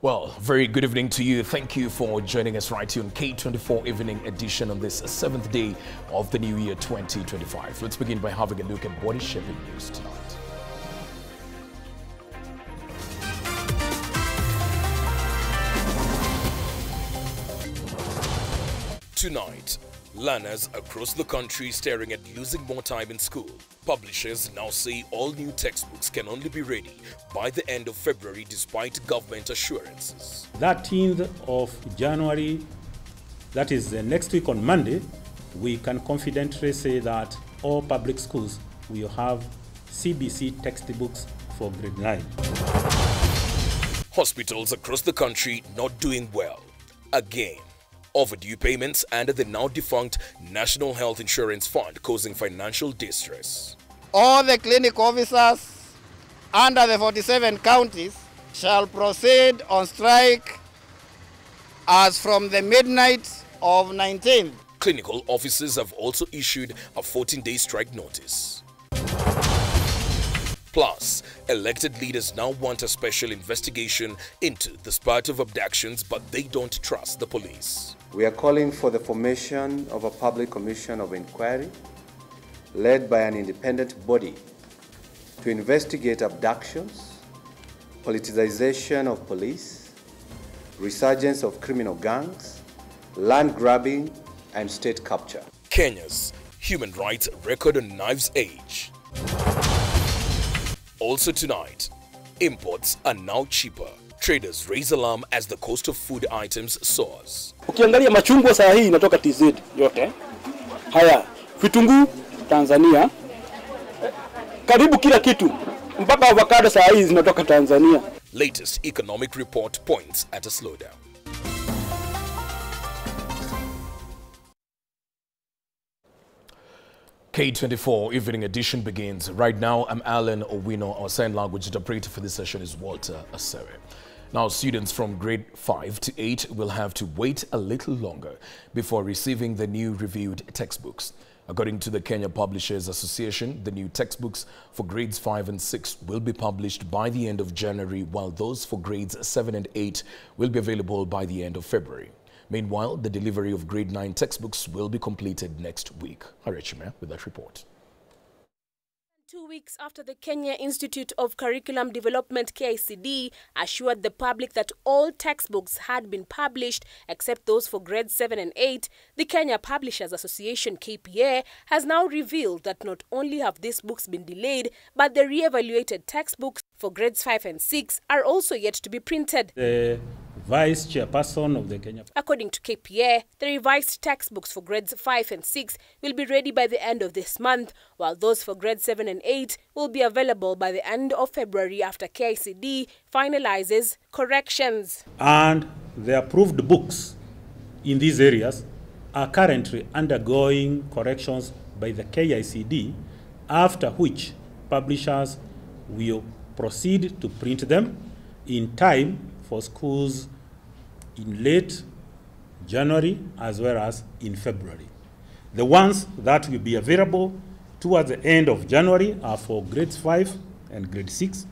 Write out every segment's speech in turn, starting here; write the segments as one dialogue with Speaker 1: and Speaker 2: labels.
Speaker 1: Well, very good evening to you. Thank you for joining us right here on K24 Evening Edition on this 7th day of the new year 2025. Let's begin by having a look at what is shaping news tonight. Tonight, learners across the country staring at losing more time in school. Publishers now say all new textbooks can only be ready by the end of February despite government assurances.
Speaker 2: 13th of January, that is next week on Monday, we can confidently say that all public schools will have CBC textbooks for grade 9.
Speaker 1: Hospitals across the country not doing well. Again, overdue payments and the now defunct National Health Insurance Fund causing financial distress.
Speaker 3: All the clinic officers under the 47 counties shall proceed on strike as from the midnight of 19th.
Speaker 1: Clinical officers have also issued a 14-day strike notice. Plus, elected leaders now want a special investigation into the spate of abductions, but they don't trust the police.
Speaker 4: We are calling for the formation of a public commission of inquiry led by an independent body to investigate abductions, politicization of police, resurgence of criminal gangs, land grabbing, and state capture.
Speaker 1: Kenya's human rights record on knife's edge. Also tonight, imports are now cheaper. Traders raise alarm as the cost of food items soars.
Speaker 5: Ukiangalia machungwa saa hii inatoka TZ yote. Haya, vitunguu Tanzania. Karibu kila kitu. Mpaka avocado saa hii zinatoka Tanzania.
Speaker 1: Latest economic report points at a slowdown. K24 Evening Edition begins. Right now, I'm Alan Owino. Our sign language interpreter for this session is Walter Asere. Now, students from grade 5 to 8 will have to wait a little longer before receiving the new reviewed textbooks. According to the Kenya Publishers Association, the new textbooks for grades 5 and 6 will be published by the end of January, while those for grades 7 and 8 will be available by the end of February. Meanwhile, the delivery of grade 9 textbooks will be completed next week. Harechime with that report.
Speaker 6: 2 weeks after the Kenya Institute of Curriculum Development KICD assured the public that all textbooks had been published except those for grades 7 and 8, the Kenya Publishers Association KPA has now revealed that not only have these books been delayed, but the re-evaluated textbooks for grades 5 and 6 are also yet to be printed.
Speaker 2: The Vice Chairperson of the Kenya.
Speaker 6: According to KPA, the revised textbooks for grades 5 and 6 will be ready by the end of this month, while those for grades 7 and 8 will be available by the end of February after KICD finalizes corrections.
Speaker 2: And the approved books in these areas are currently undergoing corrections by the KICD, after which publishers will proceed to print them in time for schools in late January as well as in February. The ones that will be available towards the end of January are for grades 5 and grade 6,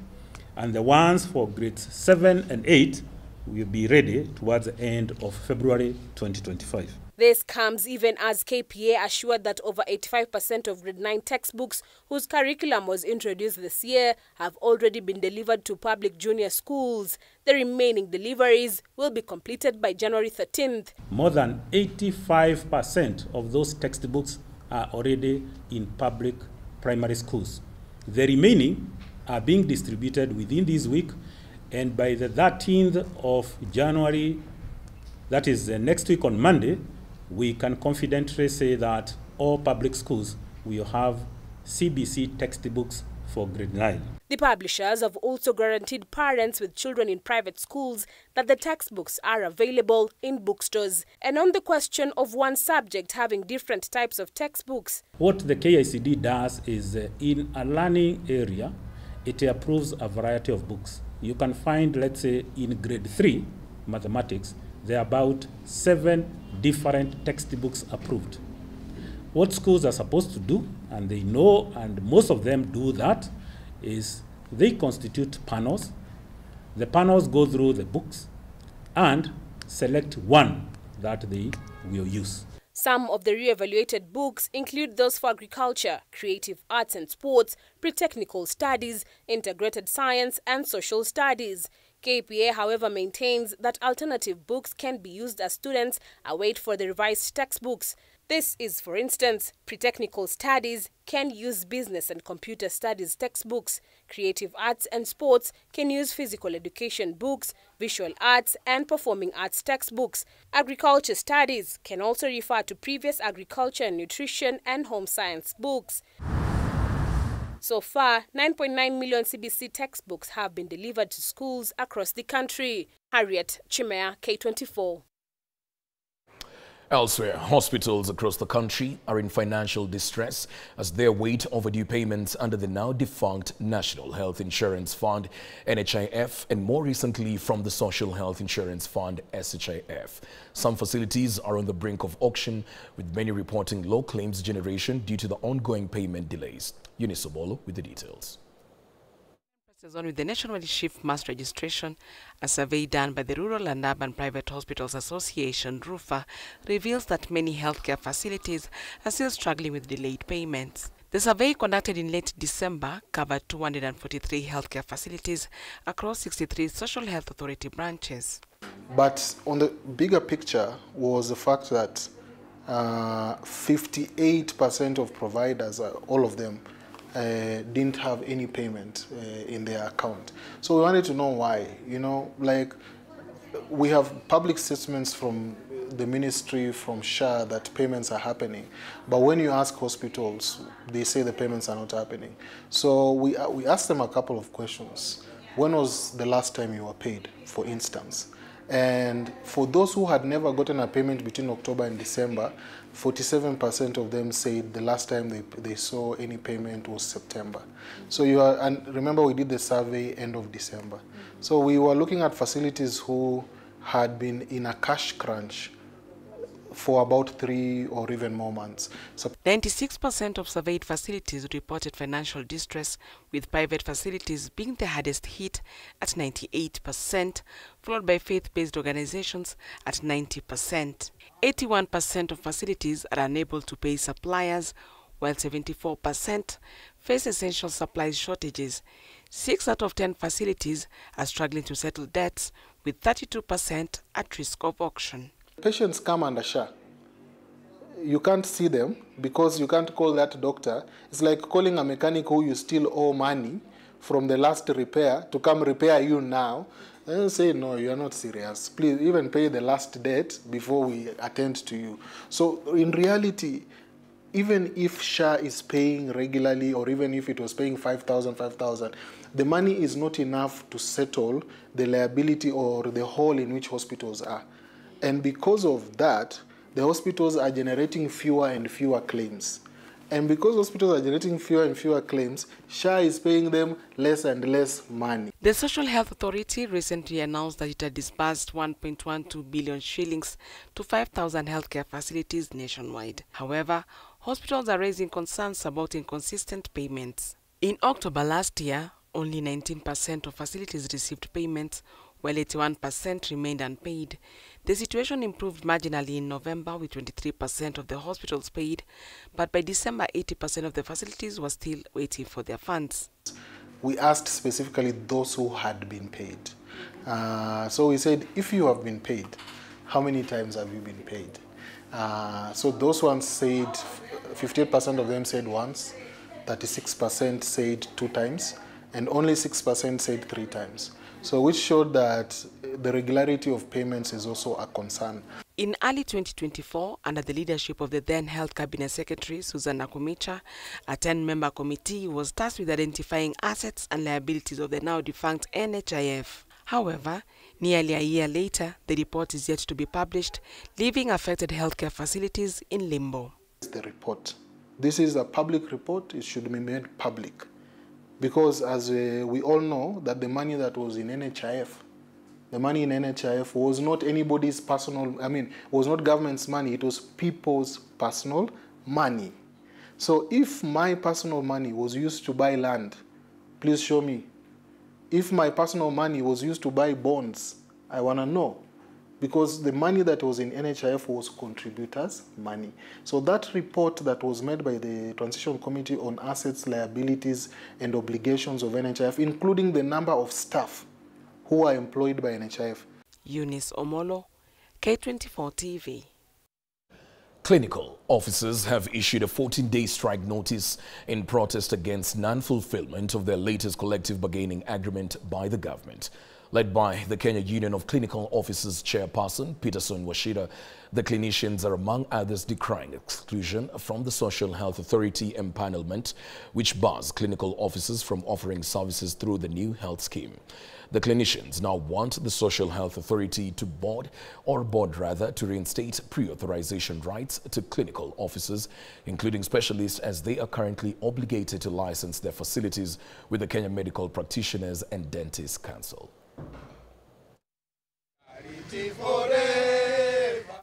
Speaker 2: and the ones for grades 7 and 8 will be ready towards the end of February 2025.
Speaker 6: This comes even as KPA assured that over 85% of grade 9 textbooks whose curriculum was introduced this year have already been delivered to public junior schools. The remaining deliveries will be completed by January 13th.
Speaker 2: More than 85% of those textbooks are already in public primary schools. The remaining are being distributed within this week, and by the 13th of January, that is next week on Monday, we can confidently say that all public schools will have CBC textbooks for grade 9.
Speaker 6: The publishers have also guaranteed parents with children in private schools that the textbooks are available in bookstores. And on the question of one subject having different types of textbooks,
Speaker 2: what the KICD does is in a learning area, it approves a variety of books. You can find, let's say, in grade 3 mathematics, there are about 7 different textbooks approved. What schools are supposed to do, and they know, and most of them do that, is they constitute panels. The panels go through the books and select one that they will use.
Speaker 6: Some of the re-evaluated books include those for agriculture, creative arts and sports, pre-technical studies, integrated science and social studies. KPA, however, maintains that alternative books can be used as students await for the revised textbooks. This is, for instance, pre-technical studies can use business and computer studies textbooks. Creative arts and sports can use physical education books, visual arts and performing arts textbooks. Agriculture studies can also refer to previous agriculture and nutrition and home science books. So far, 9.9 million CBC textbooks have been delivered to schools across the country. Harriet Chimea, K24.
Speaker 1: Elsewhere, hospitals across the country are in financial distress as they await overdue payments under the now-defunct National Health Insurance Fund, NHIF, and more recently from the Social Health Insurance Fund, SHIF. Some facilities are on the brink of auction, with many reporting low claims generation due to the ongoing payment delays. Eunice Obolo with the details.
Speaker 7: On with the nationwide shift mass registration, a survey done by the Rural and Urban Private Hospitals Association, RUFA, reveals that many healthcare facilities are still struggling with delayed payments. The survey conducted in late December covered 243 healthcare facilities across 63 Social Health Authority branches.
Speaker 8: But on the bigger picture was the fact that 58% of providers, all of them, didn't have any payment in their account. So we wanted to know why. You know, like we have public statements from the ministry, from SHA, that payments are happening. But when you ask hospitals, they say the payments are not happening. So we asked them a couple of questions. When was the last time you were paid, for instance? And for those who had never gotten a payment between October and December, 47% of them said the last time they saw any payment was September. So and remember we did the survey end of December. So we were looking at facilities who had been in a cash crunch for about 3 or even more months. So
Speaker 7: 96% of surveyed facilities reported financial distress, with private facilities being the hardest hit at 98%, followed by faith-based organizations at 90%. 81% of facilities are unable to pay suppliers, while 74% face essential supplies shortages. 6 out of 10 facilities are struggling to settle debts, with 32% at risk of auction.
Speaker 8: Patients come under SHA. You can't see them because you can't call that doctor. It's like calling a mechanic who you still owe money from the last repair to come repair you now. And say, no, you are not serious. Please even pay the last debt before we attend to you. So in reality, even if SHA is paying regularly, or even if it was paying 5,000, the money is not enough to settle the liability or the hole in which hospitals are. And because of that, the hospitals are generating fewer and fewer claims. And because hospitals are generating fewer and fewer claims, SHA is paying them less and less money.
Speaker 7: The Social Health Authority recently announced that it had disbursed 1.12 billion shillings to 5,000 healthcare facilities nationwide. However, hospitals are raising concerns about inconsistent payments. In October last year, only 19% of facilities received payments, while 81% remained unpaid. The situation improved marginally in November, with 23% of the hospitals paid, but by December, 80% of the facilities were still waiting for their funds.
Speaker 8: We asked specifically those who had been paid. So we said, if you have been paid, how many times have you been paid? So those ones said, 58% of them said once, 36% said 2 times, and only 6% said 3 times. So which showed that the regularity of payments is also a concern.
Speaker 7: In early 2024, under the leadership of the then Health Cabinet Secretary, Susan Nakumicha, a 10-member committee was tasked with identifying assets and liabilities of the now-defunct NHIF. However, nearly a year later, the report is yet to be published, leaving affected healthcare facilities in limbo.
Speaker 8: The report. This is a public report. It should be made public. Because as we all know, that the money that was in NHIF, the money in NHIF was not anybody's personal, was not government's money, it was people's personal money. So if my personal money was used to buy land, please show me. If my personal money was used to buy bonds, I want to know. because the money that was in NHIF was contributors' money. So that report that was made by the Transition Committee on Assets, Liabilities and Obligations of NHIF, including the number of staff who are employed by NHIF.
Speaker 7: Eunice Omolo, K24 TV.
Speaker 1: Clinical officers have issued a 14-day strike notice in protest against non-fulfillment of their latest collective bargaining agreement by the government. Led by the Kenya Union of Clinical Officers chairperson, Peterson Washira, the clinicians are among others decrying exclusion from the Social Health Authority empanelment, which bars clinical officers from offering services through the new health scheme. The clinicians now want the Social Health Authority to board to reinstate pre-authorization rights to clinical officers, including specialists, as they are currently obligated to license their facilities with the Kenya Medical Practitioners and Dentists Council.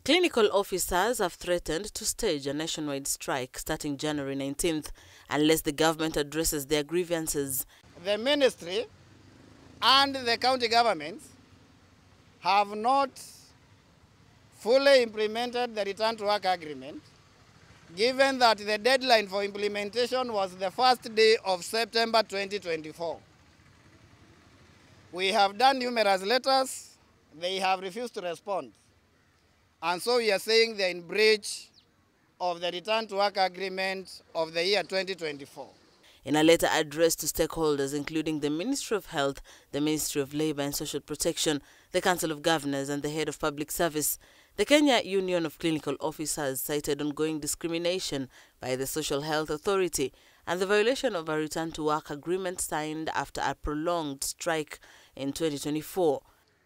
Speaker 9: Clinical officers have threatened to stage a nationwide strike starting January 19th unless the government addresses their grievances.
Speaker 3: The ministry and the county governments have not fully implemented the return to work agreement, given that the deadline for implementation was the first day of September 2024. We have done numerous letters, they have refused to respond. And so we are saying they're in breach of the return to work agreement of the year 2024.
Speaker 9: In a letter addressed to stakeholders, including the Ministry of Health, the Ministry of Labour and Social Protection, the Council of Governors and the Head of Public Service, the Kenya Union of Clinical Officers cited ongoing discrimination by the Social Health Authority and the violation of a return to work agreement signed after a prolonged strike in 2024.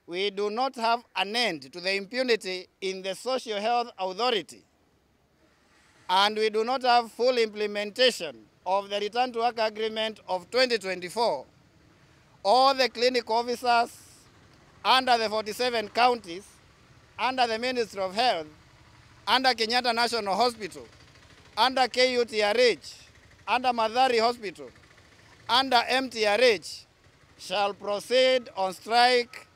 Speaker 3: We do not have an end to the impunity in the Social Health Authority, and we do not have full implementation of the return to work agreement of 2024. All the clinic officers under the 47 counties, under the Ministry of Health, under Kenyatta National Hospital, under KUTRH, under Madhari Hospital, under MTRH, shall proceed on strike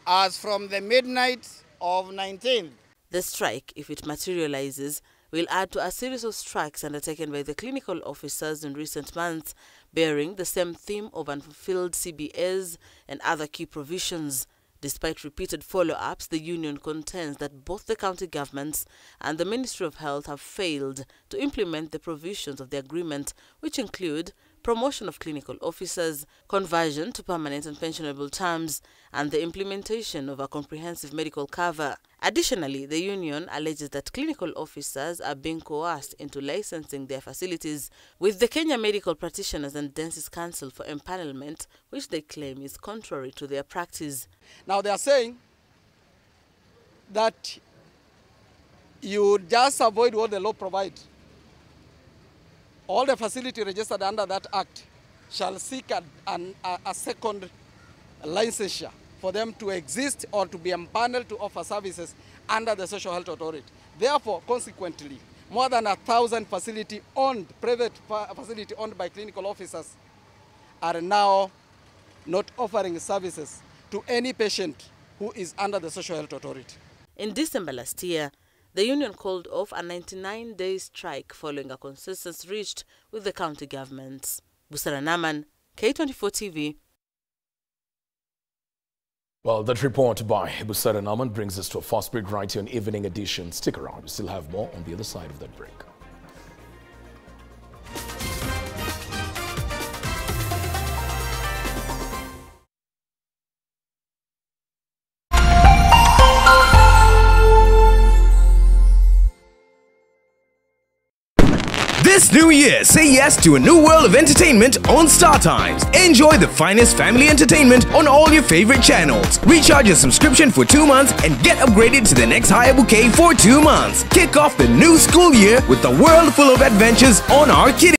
Speaker 3: as from the midnight of 19th.
Speaker 9: The strike, if it materializes, will add to a series of strikes undertaken by the clinical officers in recent months, bearing the same theme of unfulfilled CBAs and other key provisions. Despite repeated follow-ups, the union contends that both the county governments and the Ministry of Health have failed to implement the provisions of the agreement, which include promotion of clinical officers, conversion to permanent and pensionable terms, and the implementation of a comprehensive medical cover. Additionally, the union alleges that clinical officers are being coerced into licensing their facilities with the Kenya Medical Practitioners and Dentists Council for empanelment, which they claim is contrary to their practice.
Speaker 10: Now they are saying that you just avoid what the law provides. All the facility registered under that act shall seek a second licensure for them to exist or to be empaneled to offer services under the Social Health Authority. Therefore, consequently, more than 1,000 private facility owned by clinical officers are now not offering services to any patient who is under the Social Health Authority.
Speaker 9: In December last year, the union called off a 99-day strike following a consensus reached with the county governments. Busara Naman, K24 TV.
Speaker 1: Well, that report by Busara Naman brings us to a fast break right here on Evening Edition. Stick around, we still have more on the other side of that break.
Speaker 11: This new year, say yes to a new world of entertainment on StarTimes. Enjoy the finest family entertainment on all your favorite channels. Recharge your subscription for 2 months and get upgraded to the next higher bouquet for 2 months. Kick off the new school year with a world full of adventures on our kids.